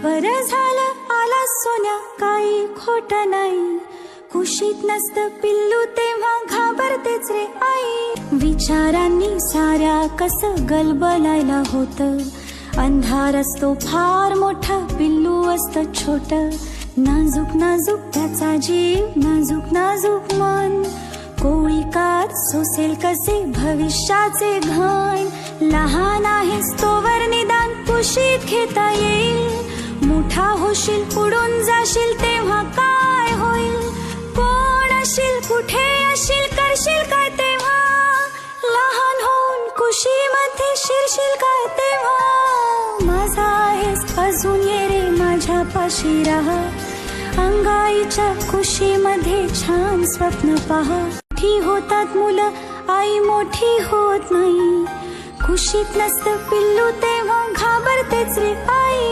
बरं झालं आला सोन्या, काही खोट नाही. कुशीत नसतं पिल्लू तेव्हा घाबरतेच रे आई. विचारांनी साऱ्या कसं गलबलायला होतं. अंधार असतो फार मोठा, पिल्लू असतं छोट. नाजूक नाजूक त्याचा जीव, नाजूक नाजूक मन. कोळी कात सोसेल कसे भविष्याचे घण. लहान आहेस तोवर निदान कुशीत घेता येईल. मोठा होशील उडून जाशील तेव्हा काय होईल. कोण अशील कुठे अशील करशील काय तेव्हा. लहान होऊन कुशीमध्ये शिरशील काय तेव्हा. माझा आहेस अजून ये रे माझ्या पाशी राहा. अंगाईच्या कुशीमध्ये छान स्वप्न पहा. मोठी होतात मुलं आई मोठी होत नाही. कुशीत नसतं पिल्लू तेव्हा घाबरतेच रे आई.